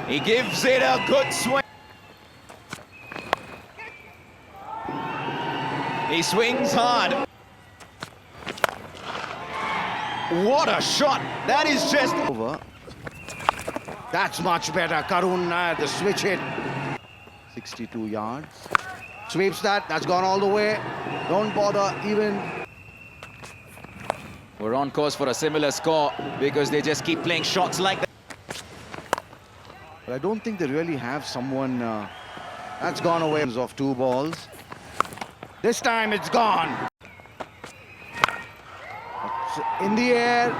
He gives it a good swing. He swings hard. What a shot. That is just over. That's much better. Karun, the switch hit. 62 yards. Sweeps that. That's gone all the way. Don't bother even. We're on course for a similar score because they just keep playing shots like that. But I don't think they really have someone. That's gone away of 2 balls. This time it's gone. It's in the air.